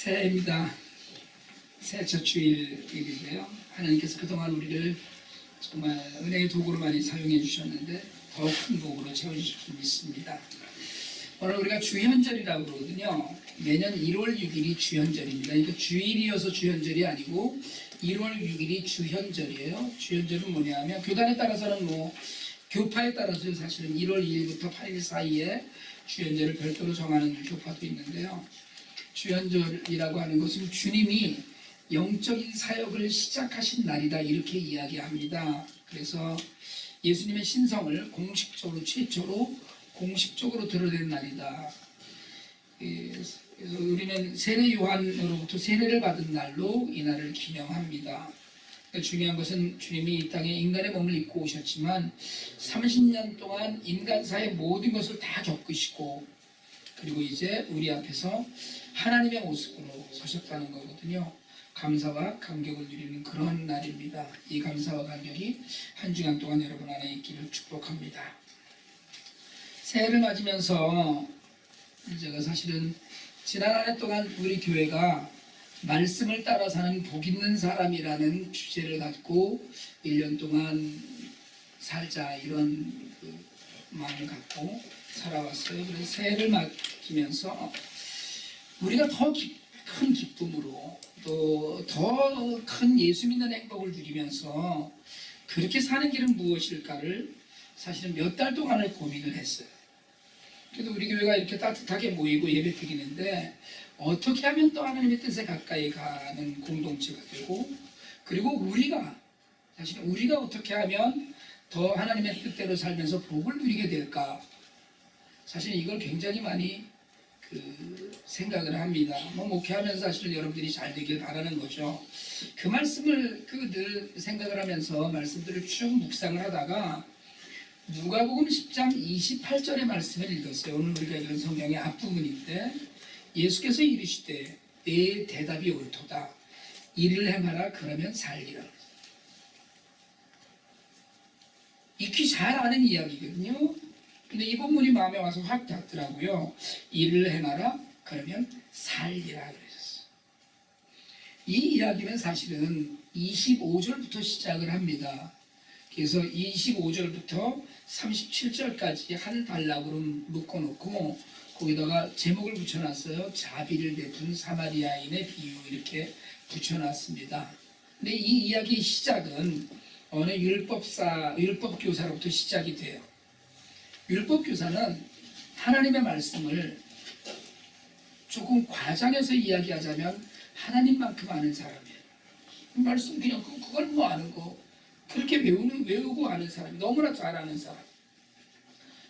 새해입니다. 새해 첫 주일인데요. 하나님께서 그동안 우리를 정말 은혜의 도구로 많이 사용해 주셨는데 더 큰 도구로 채워주실 줄 믿습니다. 오늘 우리가 주현절이라고 그러거든요. 매년 1월 6일이 주현절입니다. 그러니까 주일이어서 주현절이 아니고 1월 6일이 주현절이에요. 주현절은 뭐냐 하면 교단에 따라서는 교파에 따라서 사실은 1월 2일부터 8일 사이에 주현절을 별도로 정하는 교파도 있는데요. 주현절이라고 하는 것은 주님이 영적인 사역을 시작하신 날이다 이렇게 이야기합니다. 그래서 예수님의 신성을 공식적으로 최초로 공식적으로 드러낸 날이다. 그래서 우리는 세례 요한으로부터 세례를 받은 날로 이 날을 기념합니다. 중요한 것은 주님이 이 땅에 인간의 몸을 입고 오셨지만 30년 동안 인간사의 모든 것을 다 겪으시고 그리고 이제 우리 앞에서 하나님의 모습으로 서셨다는 거거든요. 감사와 감격을 누리는 그런 날입니다. 이 감사와 감격이 한 주간 동안 여러분 안에 있기를 축복합니다. 새해를 맞으면서 제가 사실은 지난 한 해 동안 우리 교회가 말씀을 따라 사는 복 있는 사람이라는 주제를 갖고 1년 동안 살자 이런 마음을 갖고 살아왔어요. 그래서 새해를 맞으면서 우리가 더 큰 기쁨으로 또 더 큰 예수 믿는 행복을 누리면서 그렇게 사는 길은 무엇일까를 사실은 몇 달 동안을 고민을 했어요. 그래도 우리 교회가 이렇게 따뜻하게 모이고 예배 드리는데 어떻게 하면 또 하나님의 뜻에 가까이 가는 공동체가 되고 그리고 사실은 우리가 어떻게 하면 더 하나님의 뜻대로 살면서 복을 누리게 될까 사실 이걸 굉장히 많이 생각을 합니다. 목회하면서 사실 여러분들이 잘 되길 바라는 거죠. 그 말씀을 늘 생각을 하면서 말씀들을 쭉 묵상을 하다가 누가복음 10장 28절의 말씀을 읽었어요. 오늘 우리가 읽은 성경의 앞부분인데 예수께서 이르시되 내 대답이 옳도다. 이를 행하라 그러면 살리라. 익히 잘 아는 이야기거든요. 근데 이 본문이 마음에 와서 확 닿더라고요. 이를 행하라 그러면 살리라 그러셨어요. 이 이야기는 사실은 25절부터 시작을 합니다. 그래서 25절부터 37절까지 한 단락으로 묶어놓고 거기다가 제목을 붙여놨어요. 자비를 베푼 사마리아인의 비유 이렇게 붙여놨습니다. 근데 이 이야기의 시작은 어느 율법교사로부터 시작이 돼요. 율법교사는 하나님의 말씀을 조금 과장해서 이야기하자면 하나님만큼 아는 사람이에요. 말씀 그냥 그걸 아는 거 그렇게 외우고 아는 사람이 너무나 잘 아는 사람.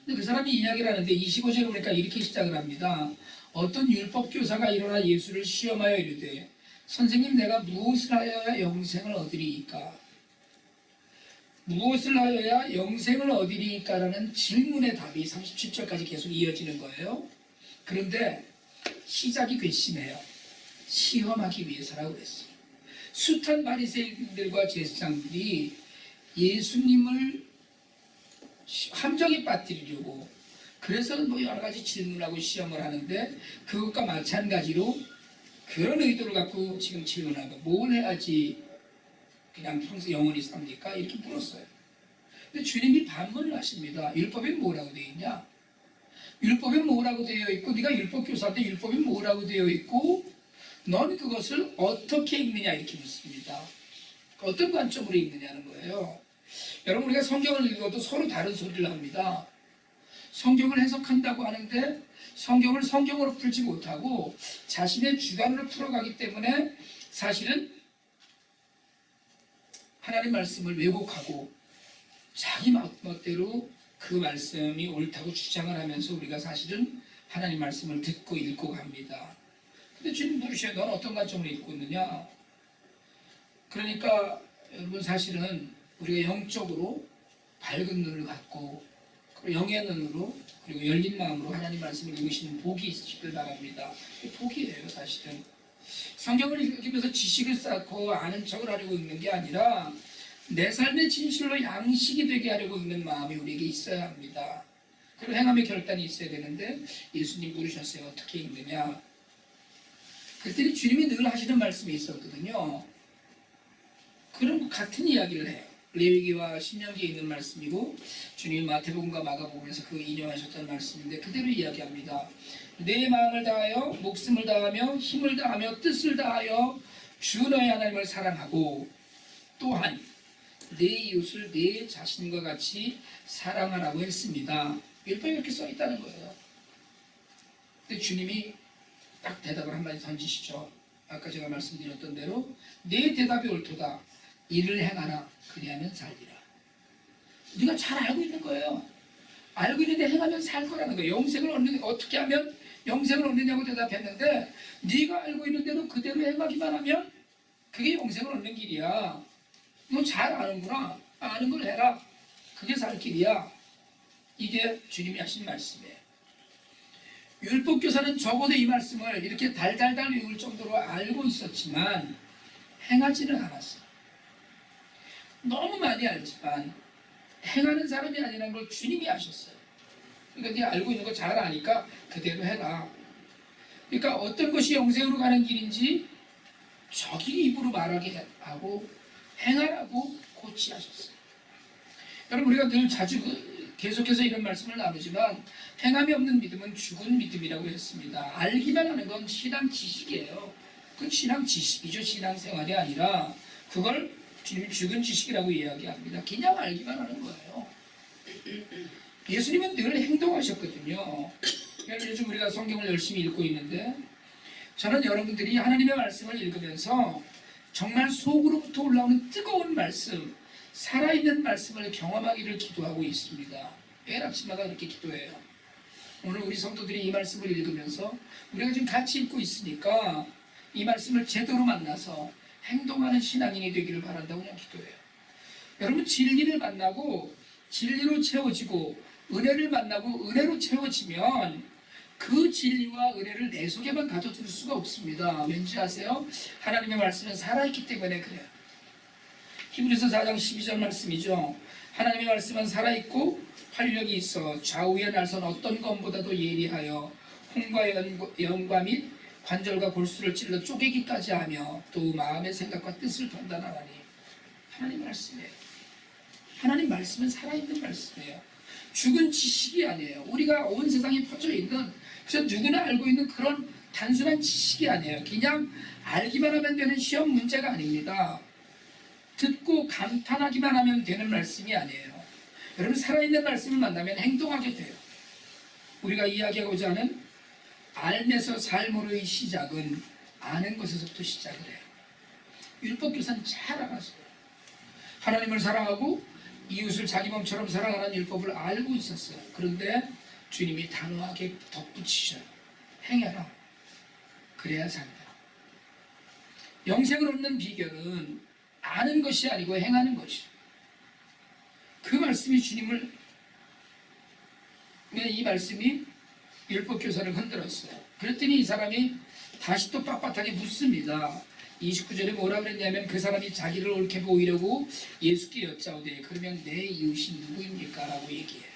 근데 그 사람이 이야기를 하는데 25절에 보니까 이렇게 시작을 합니다. 어떤 율법교사가 일어나 예수를 시험하여 이르되 선생님 내가 무엇을 하여야 영생을 얻으리이까? 무엇을 하여야 영생을 얻으리이까라는 질문의 답이 37절까지 계속 이어지는 거예요. 그런데 시작이 괘씸해요. 시험하기 위해서라고 그랬어요. 숱한 바리새인들과 제사장들이 예수님을 함정에 빠뜨리려고 그래서 여러 가지 질문하고 시험을 하는데 그것과 마찬가지로 그런 의도를 갖고 지금 질문하고 뭘 해야지 그냥 평소 영원히 삽니까? 이렇게 물었어요. 근데 주님이 반문을 하십니다. 율법에 뭐라고 되어 있냐? 율법에 뭐라고 되어 있고 네가 율법교사인데 율법에 뭐라고 되어 있고 넌 그것을 어떻게 읽느냐 이렇게 묻습니다. 어떤 관점으로 읽느냐는 거예요. 여러분 우리가 성경을 읽어도 서로 다른 소리를 합니다. 성경을 해석한다고 하는데 성경을 성경으로 풀지 못하고 자신의 주관으로 풀어가기 때문에 사실은 하나님 말씀을 왜곡하고 자기 멋대로 그 말씀이 옳다고 주장을 하면서 우리가 사실은 하나님 말씀을 듣고 읽고 갑니다. 근데 주님 물으셔요. 넌 어떤 관점으로 읽고 있느냐? 그러니까 여러분 사실은 우리가 영적으로 밝은 눈을 갖고 영의 눈으로 그리고 열린 마음으로 하나님 말씀을 읽으시는 복이 있으시길 바랍니다. 복이에요 사실은. 성경을 읽으면서 지식을 쌓고 아는 척을 하려고 읽는 게 아니라 내 삶의 진실로 양식이 되게 하려고 읽는 마음이 우리에게 있어야 합니다. 그리고 행함의 결단이 있어야 되는데 예수님 물으셨어요. 어떻게 읽느냐? 그랬더니 주님이 늘 하시는 말씀이 있었거든요. 그런 같은 이야기를 해요. 레위기와 신명기에 있는 말씀이고 주님 마태복음과 마가복음에서 그 인용하셨던 말씀인데 그대로 이야기합니다. 내 마음을 다하여 목숨을 다하며 힘을 다하며 뜻을 다하여 주 너의 하나님을 사랑하고 또한 내 이웃을 내 자신과 같이 사랑하라고 했습니다. 율법에 이렇게 써 있다는 거예요. 근데 주님이 딱 대답을 한마디 던지시죠. 아까 제가 말씀드렸던 대로 내 대답이 옳도다. 이를 행하라. 그리하면 살리라. 우리가 잘 알고 있는 거예요. 알고 있는데 행하면 살 거라는 거예요. 영생을 얻는, 어떻게 하면 영생을 얻느냐고 대답했는데 네가 알고 있는 대로 그대로 행하기만 하면 그게 영생을 얻는 길이야. 너 잘 아는구나. 아는 걸 해라. 그게 살 길이야. 이게 주님이 하신 말씀이에요. 율법교사는 적어도 이 말씀을 이렇게 달달달 외울 정도로 알고 있었지만 행하지는 않았어요. 너무 많이 알지만 행하는 사람이 아니라는 걸 주님이 아셨어요. 그러니까 네 알고 있는 거 잘 아니까 그대로 해라. 그러니까 어떤 것이 영생으로 가는 길인지 저기 입으로 말하게 하고 행하라고 고치하셨어요. 여러분 우리가 늘 자주 계속해서 이런 말씀을 나누지만 행함이 없는 믿음은 죽은 믿음이라고 했습니다. 알기만 하는 건 신앙 지식이에요. 그건 신앙 지식이죠. 신앙 생활이 아니라 그걸 주님이 죽은 지식이라고 이야기합니다. 그냥 알기만 하는 거예요. 예수님은 늘 행동하셨거든요. 요즘 우리가 성경을 열심히 읽고 있는데 저는 여러분들이 하나님의 말씀을 읽으면서 정말 속으로부터 올라오는 뜨거운 말씀, 살아있는 말씀을 경험하기를 기도하고 있습니다. 매일 아침마다 그렇게 기도해요. 오늘 우리 성도들이 이 말씀을 읽으면서 우리가 지금 같이 읽고 있으니까 이 말씀을 제대로 만나서 행동하는 신앙인이 되기를 바란다고 그냥 기도해요. 여러분 진리를 만나고 진리로 채워지고 은혜를 만나고 은혜로 채워지면 그 진리와 은혜를 내 속에만 가둬둘 수가 없습니다. 왠지 아세요? 하나님의 말씀은 살아있기 때문에 그래요. 히브리서 4장 12절 말씀이죠. 하나님의 말씀은 살아있고 활력이 있어 좌우의 날선 어떤 검보다도 예리하여 홍과 연과 및 관절과 골수를 찔러 쪼개기까지 하며 또 마음의 생각과 뜻을 판단하나니 하나님 말씀이에요. 하나님 말씀은 살아있는 말씀이에요. 죽은 지식이 아니에요. 우리가 온 세상에 퍼져 있는 그래서 누구나 알고 있는 그런 단순한 지식이 아니에요. 그냥 알기만 하면 되는 시험 문제가 아닙니다. 듣고 감탄하기만 하면 되는 말씀이 아니에요. 여러분 살아있는 말씀을 만나면 행동하게 돼요. 우리가 이야기하고자 하는 알면서 삶으로의 시작은 아는 것에서부터 시작을 해요. 율법교사는 잘 알았어요. 하나님을 사랑하고 이웃을 자기 몸처럼 사랑하는 율법을 알고 있었어요. 그런데 주님이 단호하게 덧붙이셔요. 행해라. 그래야 산다. 영생을 얻는 비결은 아는 것이 아니고 행하는 것이에요. 그 말씀이 주님을 이 말씀이 율법교사를 흔들었어요. 그랬더니 이 사람이 다시 또 빳빳하게 묻습니다. 29절에 뭐라 그랬냐면 그 사람이 자기를 옳게 보이려고 예수께 여짜오되 그러면 내 이웃이 누구입니까? 라고 얘기해요.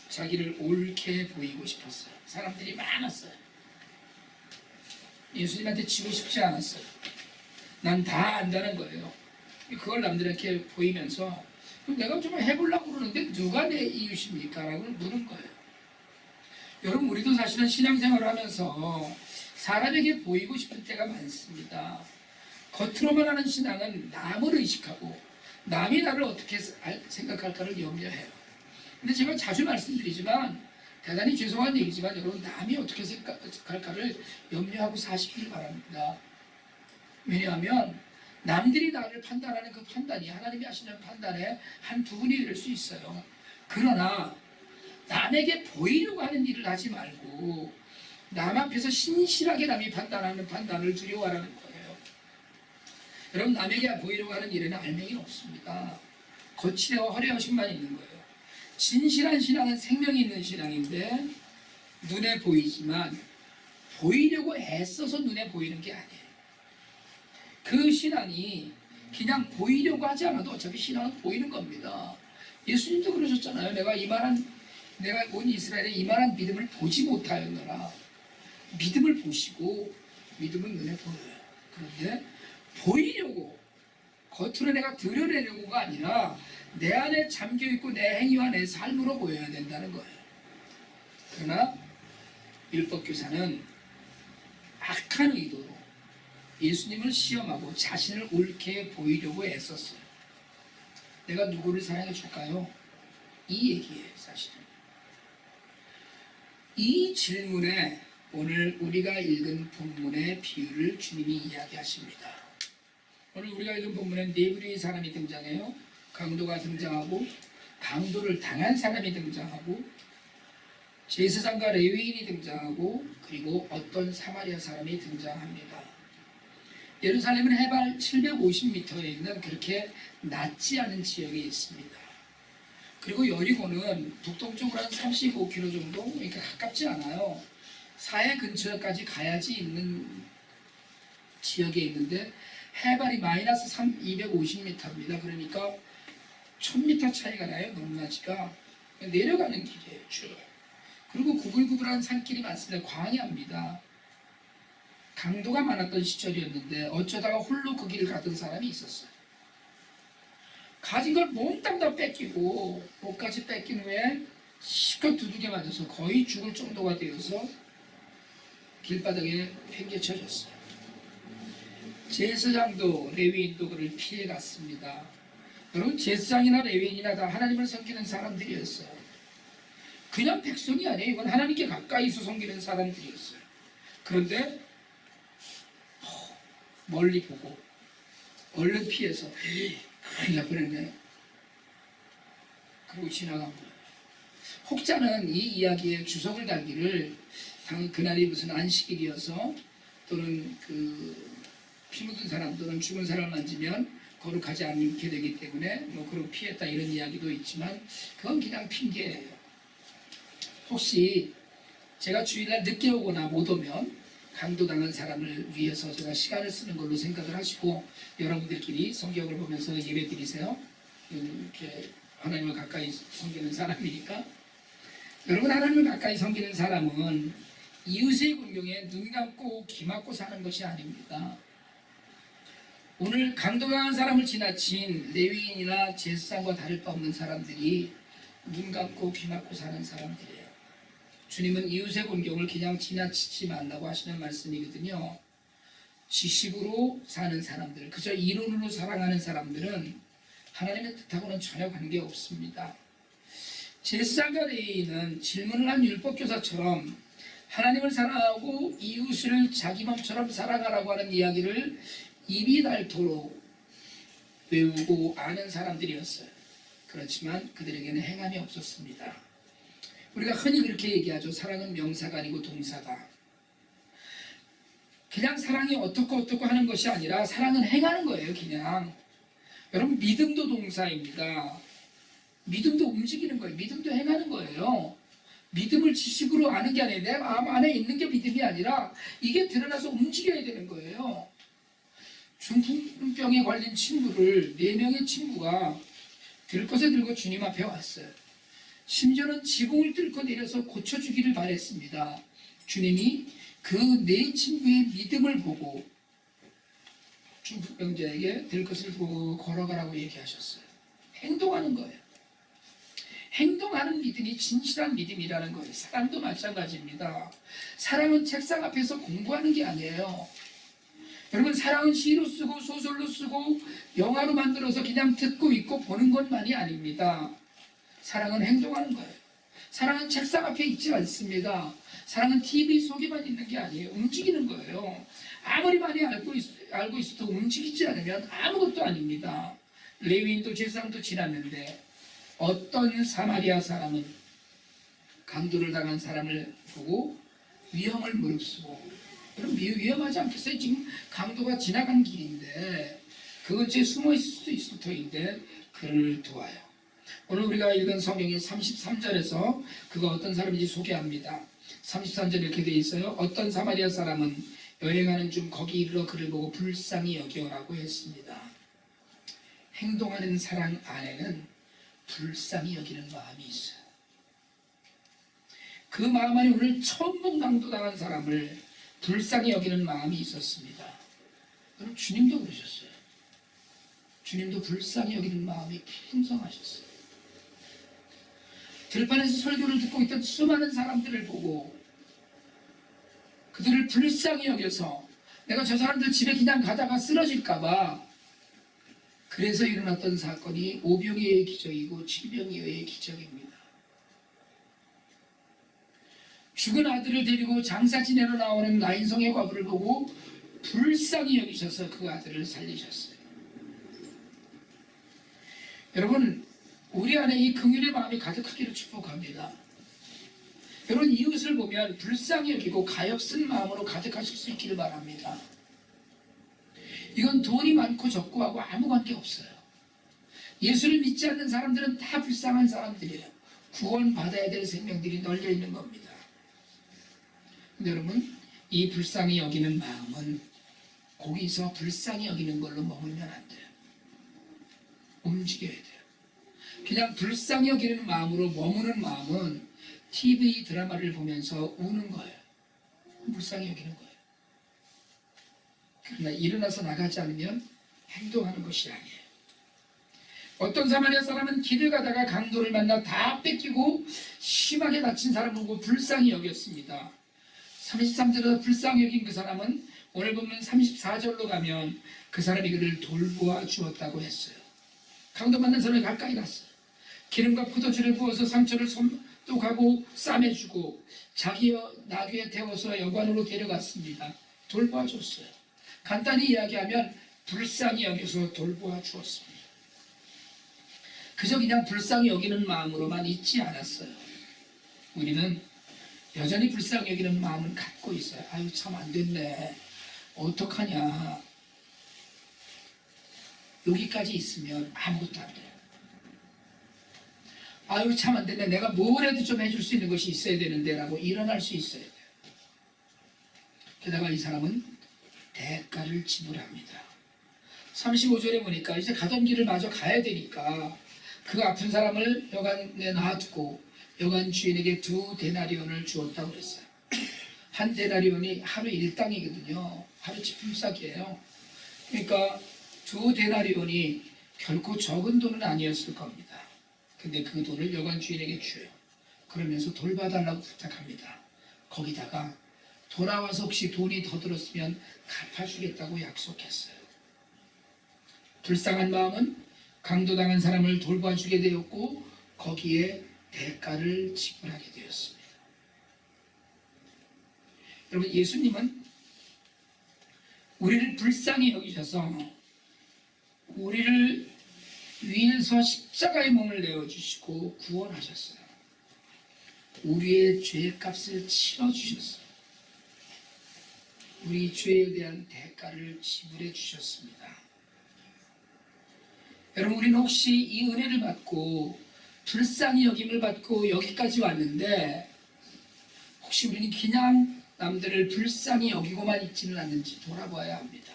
자기를 옳게 보이고 싶었어요. 사람들이 많았어요. 예수님한테 지고 싶지 않았어요. 난 다 안다는 거예요. 그걸 남들에게 보이면서 내가 좀 해보려고 그러는데 누가 내 이웃입니까? 라고 묻는 거예요. 여러분 우리도 사실은 신앙생활을 하면서 사람에게 보이고 싶은 때가 많습니다. 겉으로만 하는 신앙은 남을 의식하고 남이 나를 어떻게 생각할까를 염려해요. 근데 제가 자주 말씀드리지만 대단히 죄송한 얘기지만 여러분 남이 어떻게 생각할까를 염려하고 사시길 바랍니다. 왜냐하면 남들이 나를 판단하는 그 판단이 하나님이 하시는 판단의 한 부분이 될 수 있어요. 그러나 남에게 보이려고 하는 일을 하지 말고 남 앞에서 신실하게 남이 판단하는 판단을 두려워하라는 거예요. 여러분 남에게 보이려고 하는 일에는 알맹이는 없습니다. 거칠고 허례허심만 있는 거예요. 진실한 신앙은 생명이 있는 신앙인데 눈에 보이지만 보이려고 애써서 눈에 보이는 게 아니에요. 그 신앙이 그냥 보이려고 하지 않아도 어차피 신앙은 보이는 겁니다. 예수님도 그러셨잖아요. 내가 온 이스라엘에 이만한 믿음을 보지 못하였노라. 믿음을 보시고 믿음은 눈에 보여요. 그런데 보이려고, 겉으로 내가 드러내려고가 아니라 내 안에 잠겨있고 내 행위와 내 삶으로 보여야 된다는 거예요. 그러나 율법교사는 악한 의도로 예수님을 시험하고 자신을 옳게 보이려고 애썼어요. 내가 누구를 사랑해 줄까요? 이 얘기예요, 사실은. 이 질문에 오늘 우리가 읽은 본문의 비유를 주님이 이야기하십니다. 오늘 우리가 읽은 본문에 네 부류의 사람이 등장해요. 강도가 등장하고, 강도를 당한 사람이 등장하고, 제사장과 레위인이 등장하고, 그리고 어떤 사마리아 사람이 등장합니다. 예루살렘은 해발 750m에 있는 그렇게 낮지 않은 지역에 있습니다. 그리고 여리고는 북동쪽으로 한 35km 정도, 그러니까 가깝지 않아요. 사해 근처까지 가야지 있는 지역에 있는데 해발이 마이너스 250m입니다. 그러니까 1000m 차이가 나요. 높낮이가. 내려가는 길이에요. 쭉. 그리고 구불구불한 산길이 많습니다. 광야입니다. 강도가 많았던 시절이었는데 어쩌다가 홀로 그 길을 가던 사람이 있었어요. 가진 걸 몽땅 다 뺏기고 옷까지 뺏긴 후에 실컷 두들겨 맞아서 거의 죽을 정도가 되어서 길바닥에 팽개쳐졌어요. 제사장도 레위인도 그를 피해갔습니다. 여러분, 제사장이나 레위인이나 다 하나님을 섬기는 사람들이었어요. 그냥 백성이 아니에요. 이건 하나님께 가까이서 섬기는 사람들이었어요. 그런데 멀리 보고 얼른 피해서 큰일 날 뻔했네. 그리고 지나간 거예요. 혹자는 이 이야기에 주석을 달기를 그날이 무슨 안식일이어서 또는 피 묻은 사람 또는 죽은 사람을 만지면 거룩하지 않게 되기 때문에 그렇게 피했다 이런 이야기도 있지만 그건 그냥 핑계예요. 혹시 제가 주일날 늦게 오거나 못 오면 강도당한 사람을 위해서 제가 시간을 쓰는 걸로 생각을 하시고 여러분들끼리 성경을 보면서 예배 드리세요. 이렇게 하나님을 가까이 섬기는 사람이니까. 여러분, 하나님을 가까이 섬기는 사람은 이웃의 공경에 눈 감고 귀 막고 사는 것이 아닙니다. 오늘 강도당한 사람을 지나친 레위인이나 제사장과 다를 바 없는 사람들이 눈 감고 귀 막고 사는 사람들이에요. 주님은 이웃의 공경을 그냥 지나치지 말라고 하시는 말씀이거든요. 지식으로 사는 사람들, 그저 이론으로 사랑하는 사람들은 하나님의 뜻하고는 전혀 관계없습니다. 제사장과 레위인은 질문을 한 율법교사처럼 하나님을 사랑하고 이웃을 자기 몸처럼 사랑하라고 하는 이야기를 입이 닳도록 외우고 아는 사람들이었어요. 그렇지만 그들에게는 행함이 없었습니다. 우리가 흔히 그렇게 얘기하죠. 사랑은 명사가 아니고 동사다. 그냥 사랑이 어떻고 하는 것이 아니라 사랑은 행하는 거예요. 그냥. 여러분, 믿음도 동사입니다. 믿음도 움직이는 거예요. 믿음도 행하는 거예요. 믿음을 지식으로 아는 게 아니라 내 마음 안에 있는 게 믿음이 아니라 이게 드러나서 움직여야 되는 거예요. 중풍병에 걸린 친구를 4명의 친구가 들것에 들고 주님 앞에 왔어요. 심지어는 지붕을 뚫고 내려서 고쳐주기를 바랬습니다. 주님이 그 4 친구의 믿음을 보고 중풍병자에게 들것을 보고 걸어가라고 얘기하셨어요. 행동하는 거예요. 행동하는 믿음이 진실한 믿음이라는 거예요. 사랑도 마찬가지입니다. 사랑은 책상 앞에서 공부하는 게 아니에요. 여러분, 사랑은 시로 쓰고 소설로 쓰고 영화로 만들어서 그냥 듣고 있고 보는 것만이 아닙니다. 사랑은 행동하는 거예요. 사랑은 책상 앞에 있지 않습니다. 사랑은 TV 속에만 있는 게 아니에요. 움직이는 거예요. 아무리 많이 알고 있어도 움직이지 않으면 아무것도 아닙니다. 레위인도 제사장도 지났는데 어떤 사마리아 사람은 강도를 당한 사람을 보고 위험을 무릅쓰고, 그럼 위험하지 않겠어요? 지금 강도가 지나간 길인데 그 근처에 숨어 있을 수도 있을 터인데 그를 도와요. 오늘 우리가 읽은 성경의 33절에서 그가 어떤 사람인지 소개합니다. 33절 이렇게 되어 있어요. 어떤 사마리아 사람은 여행하는 중 거기 이르러 그를 보고 불쌍히 여겨라고 했습니다. 행동하는 사랑 안에는 불쌍히 여기는 마음이 있어요. 그 마음 안에 오늘 처음 본 강도당한 사람을 불쌍히 여기는 마음이 있었습니다. 그럼 주님도 그러셨어요. 주님도 불쌍히 여기는 마음이 풍성하셨어요. 들판에서 설교를 듣고 있던 수많은 사람들을 보고 그들을 불쌍히 여겨서 내가 저 사람들 집에 그냥 가다가 쓰러질까봐, 그래서 일어났던 사건이 오병이어의 기적이고 칠병이어의 기적입니다. 죽은 아들을 데리고 장사 지내러 나오는 나인성의 과부를 보고 불쌍히 여기셔서 그 아들을 살리셨어요. 여러분, 우리 안에 이 긍휼의 마음이 가득하기를 축복합니다. 여러분, 이웃을 보면 불쌍히 여기고 가엾은 마음으로 가득하실 수 있기를 바랍니다. 이건 돈이 많고 적고하고 아무 관계 없어요. 예수를 믿지 않는 사람들은 다 불쌍한 사람들이에요. 구원받아야 될 생명들이 널려 있는 겁니다. 근데 여러분, 이 불쌍히 여기는 마음은 거기서 불쌍히 여기는 걸로 머물면 안 돼요. 움직여야 돼요. 그냥 불쌍히 여기는 마음으로 머무는 마음은 TV 드라마를 보면서 우는 거예요. 불쌍히 여기는 거예요. 그러나 일어나서 나가지 않으면 행동하는 것이 아니에요. 어떤 사마리아 사람은 길을 가다가 강도를 만나 다 뺏기고 심하게 다친 사람을 보고 불쌍히 여겼습니다. 33절에서 불쌍히 여긴 그 사람은 오늘 보면 34절로 가면 그 사람이 그를 돌보아 주었다고 했어요. 강도 만난 사람이 가까이 갔어요. 기름과 포도주를 부어서 상처를 소독하고 싸매주고 자기 나귀에 태워서 여관으로 데려갔습니다. 돌보아 줬어요. 간단히 이야기하면 불쌍히 여겨서 돌보아 주었습니다. 그저 그냥 불쌍히 여기는 마음으로만 있지 않았어요. 우리는 여전히 불쌍히 여기는 마음을 갖고 있어요. 아유, 참 안 됐네. 어떡하냐. 여기까지 있으면 아무것도 안 돼요. 아유, 참 안 됐네. 내가 뭐라도 좀 해줄 수 있는 것이 있어야 되는데 라고 일어날 수 있어야 돼요. 게다가 이 사람은 대가를 지불합니다. 35절에 보니까 이제 가던 길을 마저 가야 되니까 그 아픈 사람을 여관에 놔두고 여관 주인에게 2데나리온을 주었다고 그랬어요. 1데나리온이 하루 일당이거든요. 하루 지품삯이에요. 그러니까 2데나리온이 결코 적은 돈은 아니었을 겁니다. 근데 그 돈을 여관 주인에게 줘요. 그러면서 돌봐달라고 부탁합니다. 거기다가 돌아와서 혹시 돈이 더 들었으면 갚아주겠다고 약속했어요. 불쌍한 마음은 강도당한 사람을 돌봐주게 되었고 거기에 대가를 지불하게 되었습니다. 여러분, 예수님은 우리를 불쌍히 여기셔서 우리를 위해서 십자가의 몸을 내어주시고 구원하셨어요. 우리의 죄값을 치러주셨어요. 우리 죄에 대한 대가를 지불해 주셨습니다. 여러분, 우리는 혹시 이 은혜를 받고 불쌍히 여김을 받고 여기까지 왔는데 혹시 우리는 그냥 남들을 불쌍히 여기고만 있지는 않는지 돌아봐야 합니다.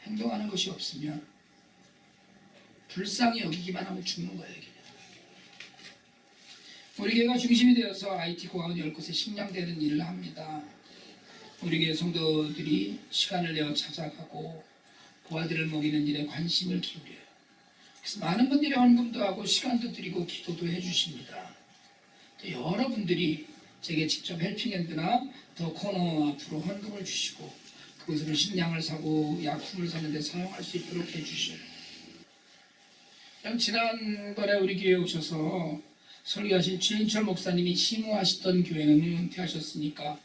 행동하는 것이 없으면 불쌍히 여기기만 하면 죽는 거예요. 그냥. 우리 교회가 중심이 되어서 IT 고아원 10곳에 식량되는 일을 합니다. 우리 교회 성도들이 시간을 내어 찾아가고 고아들을 먹이는 일에 관심을 기울여요. 그래서 많은 분들이 헌금도 하고 시간도 드리고 기도도 해주십니다. 또 여러분들이 제게 직접 헬핑핸드나 더 코너 앞으로 헌금을 주시고 그것으로 식량을 사고 약품을 사는 데 사용할 수 있도록 해주셔요. 지난번에 우리 교회에 오셔서 설교하신 최인철 목사님이 심호하시던 교회는 은퇴하셨으니까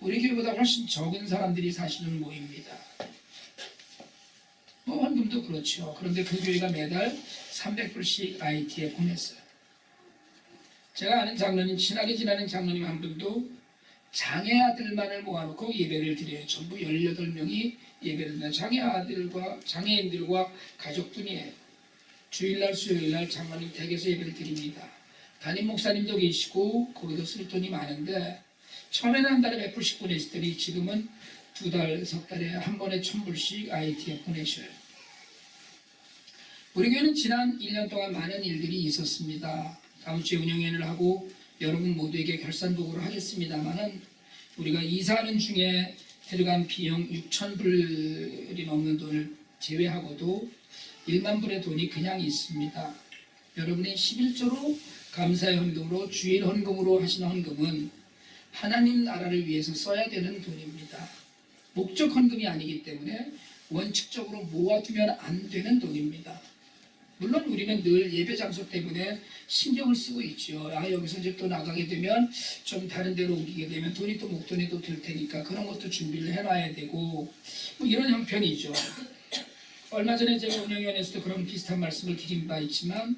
우리 교회보다 훨씬 적은 사람들이 사시는 모임입니다. 헌금도 그렇죠. 그런데 그 교회가 매달 300불씩 IT에 보냈어요. 제가 아는 장로님, 친하게 지내는 장로님 한 분도 장애 아들만을 모아놓고 예배를 드려요. 전부 18명이 예배를 드려요. 장애인들과 가족분이에요. 주일날, 수요일날 장로님 댁에서 예배를 드립니다. 담임 목사님도 계시고 거기도 쓸 돈이 많은데 처음에는 한 달에 100불씩 보내시더니 지금은 2달, 3달에 한 번에 1000불씩 IT에 보내셔요. 우리 교회는 지난 1년 동안 많은 일들이 있었습니다. 다음 주에 운영회를 하고 여러분 모두에게 결산보고를 하겠습니다만은 우리가 이사하는 중에 들어간 비용 6,000불이 넘는 돈을 제외하고도 1만 불의 돈이 그냥 있습니다. 여러분의 11조로 감사의 헌금으로 주일 헌금으로 하신 헌금은 하나님 나라를 위해서 써야 되는 돈입니다. 목적 헌금이 아니기 때문에 원칙적으로 모아두면 안 되는 돈입니다. 물론 우리는 늘 예배 장소 때문에 신경을 쓰고 있죠. 여기서 이제 또 나가게 되면 좀 다른 데로 옮기게 되면 돈이 또 목돈이 또 들 테니까 그런 것도 준비를 해놔야 되고 뭐 이런 형편이죠. 얼마 전에 제가 운영위원회에서도 그런 비슷한 말씀을 드린 바 있지만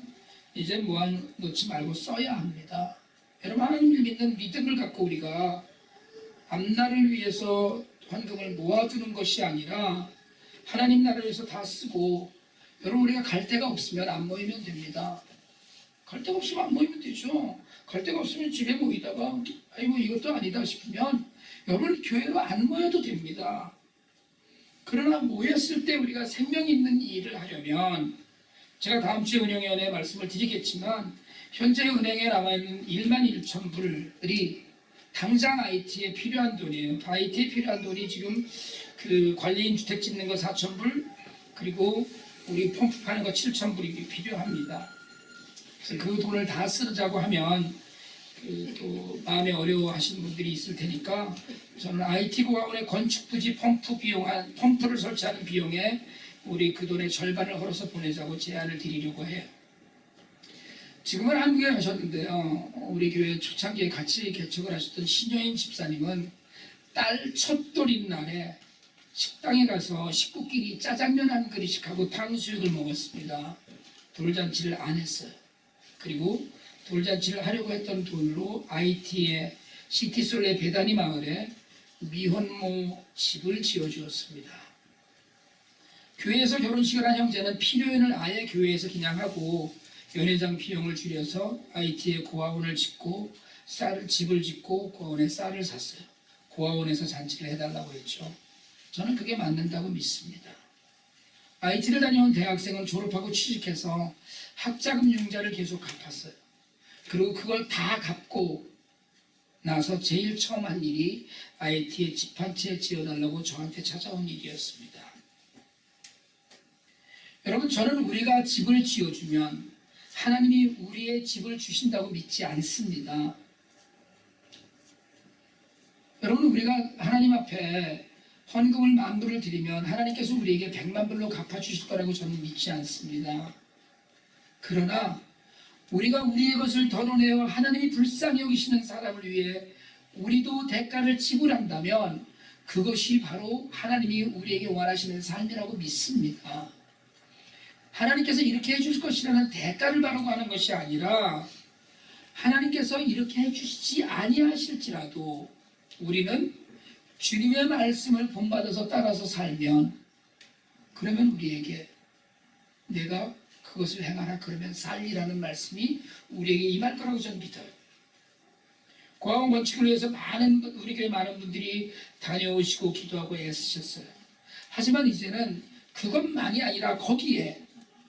이제 모아놓지 말고 써야 합니다. 여러분 하나님을 믿는 믿음을 갖고 우리가 앞날을 위해서 헌금을 모아두는 것이 아니라 하나님 나라를 위해서 다 쓰고 여러분 우리가 갈 데가 없으면 안 모이면 됩니다. 갈 데가 없으면 안 모이면 되죠. 갈 데가 없으면 집에 모이다가 아이고 이것도 아니다 싶으면 여러분 교회로 안 모여도 됩니다. 그러나 모였을 때 우리가 생명 있는 일을 하려면 제가 다음 주에 운영위원회에 말씀을 드리겠지만 현재 은행에 남아있는 1만 1천 불이 당장 IT에 필요한 돈이에요. IT에 필요한 돈이 지금 그 관리인 주택 짓는 거 4천 불 그리고 우리 펌프 파는 거 7천 불이 필요합니다. 그래서 그 돈을 다 쓰자고 하면 또 마음에 어려워하시는 분들이 있을 테니까 저는 IT고학원의 건축부지 펌프를 설치하는 비용에 우리 그 돈의 절반을 걸어서 보내자고 제안을 드리려고 해요. 지금은 한국에 가셨는데요. 우리 교회 초창기에 같이 개척을 하셨던 신여인 집사님은 딸 첫돌인 날에 식당에 가서 식구끼리 짜장면 한 그릇씩하고 탕수육을 먹었습니다. 돌잔치를 안 했어요. 그리고 돌잔치를 하려고 했던 돈으로 IT의 시티솔레 배단위 마을에 미혼모 집을 지어주었습니다. 교회에서 결혼식을 한 형제는 피료연을 아예 교회에서 그냥 하고 연회장 비용을 줄여서 IT에 고아원을 짓고 집을 짓고 고아원에 쌀을 샀어요. 고아원에서 잔치를 해달라고 했죠. 저는 그게 맞는다고 믿습니다. IT를 다녀온 대학생은 졸업하고 취직해서 학자금 융자를 계속 갚았어요. 그리고 그걸 다 갚고 나서 제일 처음 한 일이 IT에 집 한 채 지어달라고 저한테 찾아온 일이었습니다. 여러분 저는 우리가 집을 지어주면 하나님이 우리의 집을 주신다고 믿지 않습니다. 여러분 우리가 하나님 앞에 헌금을 10,000불을 드리면 하나님께서 우리에게 100만 불로 갚아주실 거라고 저는 믿지 않습니다. 그러나 우리가 우리의 것을 덜어내어 하나님이 불쌍히 여기시는 사람을 위해 우리도 대가를 지불한다면 그것이 바로 하나님이 우리에게 원하시는 삶이라고 믿습니다. 하나님께서 이렇게 해줄 것이라는 대가를 바라고 하는 것이 아니라 하나님께서 이렇게 해주시지 아니하실지라도 우리는 주님의 말씀을 본받아서 따라서 살면 그러면 우리에게 내가 그것을 행하라 그러면 살리라는 말씀이 우리에게 임할 거라고 저는 믿어요. 고아원 건축을 위해서 우리 교회 많은 분들이 다녀오시고 기도하고 애쓰셨어요. 하지만 이제는 그것만이 아니라 거기에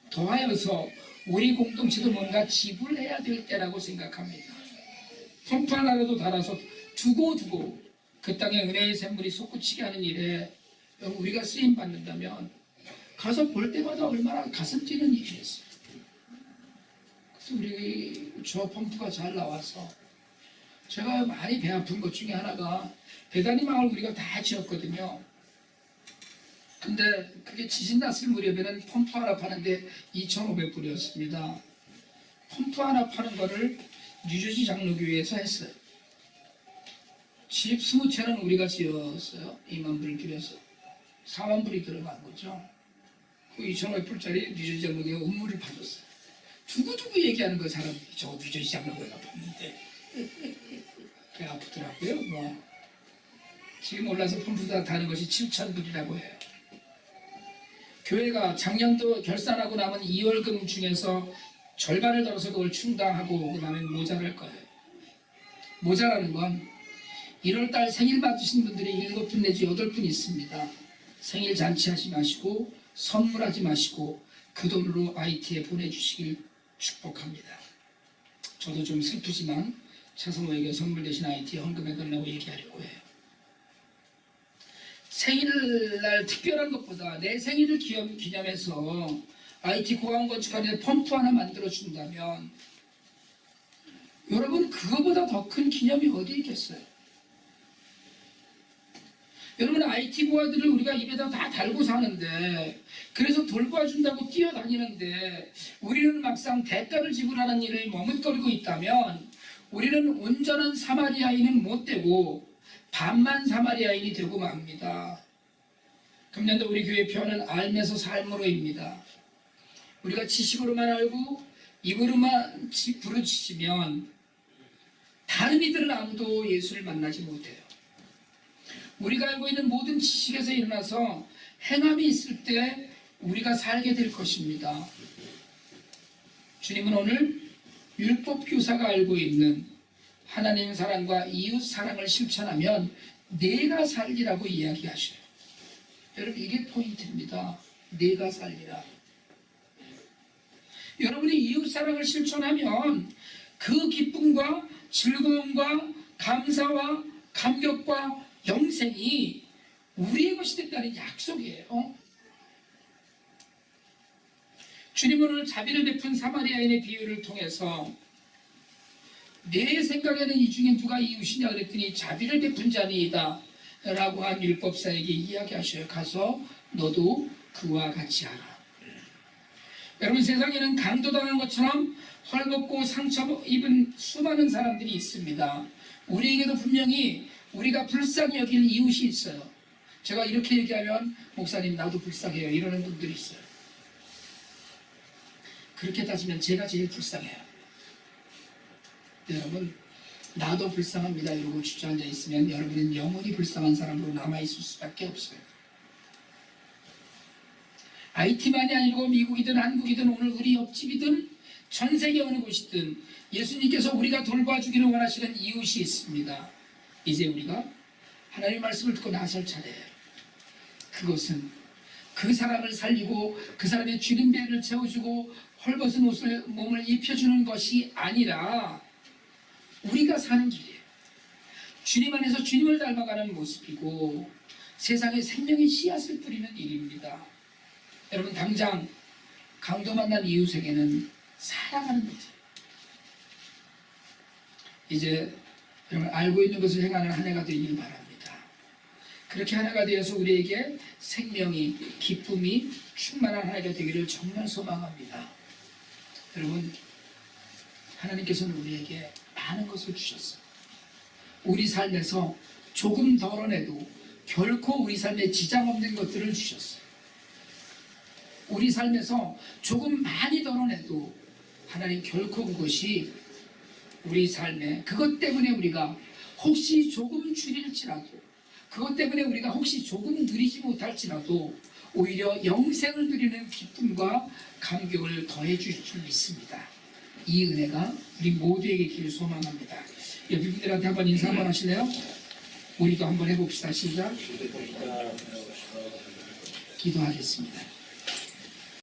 더하여서 우리 공동체도 뭔가 지불해야 될 때라고 생각합니다. 펌프 하나라도 달아서 두고 그 땅에 은혜의 샘물이 솟구치게 하는 일에 우리가 쓰임 받는다면 가서 볼 때마다 얼마나 가슴 뛰는 일이었어요. 그래서 우리 저 펌프가 잘 나와서 제가 많이 배 아픈 것 중에 하나가 배단위 마을 우리가 다 지었거든요. 근데 그게 지진 났을 무렵에는 펌프 하나 파는데 2,500불이었습니다. 펌프 하나 파는 거를 뉴저지 장로교회에서 했어요. 집 20채는 우리가 지었어요. 2만 불 들여서 4만 불이 들어간 거죠. 그 2,500불짜리 뉴저지 장로교회 음물을 받았어요. 두고두고 얘기하는 거 사람들이 저 뉴저지 장로교회가 봤는데 배 아프더라고요. 뭐 지금 올라서 펌프 다 다는 것이 7,000불이라고 해요. 교회가 작년도 결산하고 남은 2월금 중에서 절반을 덜어서 그걸 충당하고 그 다음에 모자랄 거예요. 모자라는 건 1월달 생일 맞으신 분들이 7분 내지 8분 있습니다. 생일 잔치하지 마시고 선물하지 마시고 그 돈으로 IT에 보내주시길 축복합니다. 저도 좀 슬프지만 차성호에게 선물 대신 IT에 헌금해달라고 얘기하려고 해요. 생일날 특별한 것보다 내 생일을 기념해서 IT 고항 건축하는데 펌프 하나 만들어 준다면 여러분 그거보다 더 큰 기념이 어디 있겠어요? 여러분 IT 고아들을 우리가 입에다 다 달고 사는데 그래서 돌봐준다고 뛰어다니는데 우리는 막상 대가를 지불하는 일을 머뭇거리고 있다면 우리는 온전한 사마리아인은 못 되고 반만 사마리아인이 되고 맙니다. 금년도 우리 교회 표어는 알면서 삶으로입니다. 우리가 지식으로만 알고 입으로만 부르짖으면 다른 이들은 아무도 예수를 만나지 못해요. 우리가 알고 있는 모든 지식에서 일어나서 행함이 있을 때 우리가 살게 될 것입니다. 주님은 오늘 율법 교사가 알고 있는 하나님 사랑과 이웃 사랑을 실천하면 내가 살리라고 이야기하셔요. 여러분 이게 포인트입니다. 내가 살리라. 여러분이 이웃 사랑을 실천하면 그 기쁨과 즐거움과 감사와 감격과 영생이 우리의 것이 된다는 약속이에요. 주님은 오늘 자비를 베푼 사마리아인의 비유를 통해서 내 생각에는 이 중에 누가 이웃이냐 그랬더니 자비를 베푼 자니이다 라고 한 율법사에게 이야기하셔요. 가서 너도 그와 같이 하라. 여러분 세상에는 강도당한 것처럼 헐벗고 상처 입은 수많은 사람들이 있습니다. 우리에게도 분명히 우리가 불쌍히 여길 이웃이 있어요. 제가 이렇게 얘기하면 목사님 나도 불쌍해요 이러는 분들이 있어요. 그렇게 따지면 제가 제일 불쌍해요. 여러분 나도 불쌍합니다 이러고 주저앉아 있으면 여러분은 영원히 불쌍한 사람으로 남아있을 수밖에 없어요. IT만이 아니고 미국이든 한국이든 오늘 우리 옆집이든 전 세계 어느 곳이든 예수님께서 우리가 돌봐주기를 원하시는 이웃이 있습니다. 이제 우리가 하나님의 말씀을 듣고 나설 차례예요. 그것은 그 사람을 살리고 그 사람의 주린 배를 채워주고 헐벗은 옷을 몸을 입혀주는 것이 아니라 우리가 사는 길이에요. 주님 안에서 주님을 닮아가는 모습이고 세상에 생명의 씨앗을 뿌리는 일입니다. 여러분 당장 강도 만난 이웃에게는 사랑하는 거죠. 이제 여러분 알고 있는 것을 행하는 한 해가 되길 바랍니다. 그렇게 한 해가 되어서 우리에게 생명이 기쁨이 충만한 한 해가 되기를 정말 소망합니다. 여러분 하나님께서는 우리에게 많은 것을 주셨어요. 우리 삶에서 조금 덜어내도 결코 우리 삶에 지장 없는 것들을 주셨어요. 우리 삶에서 조금 많이 덜어내도 하나님 결코 그것이 우리 삶에 그것 때문에 우리가 혹시 조금 줄일지라도 그것 때문에 우리가 혹시 조금 누리지 못할지라도 오히려 영생을 누리는 기쁨과 감격을 더해 주실 줄 믿습니다. 이 은혜가 우리 모두에게 있기를 소망합니다. 옆에 분들한테 한번 인사 한번 하실래요? 우리도 한번 해봅시다. 시작. 기도하겠습니다.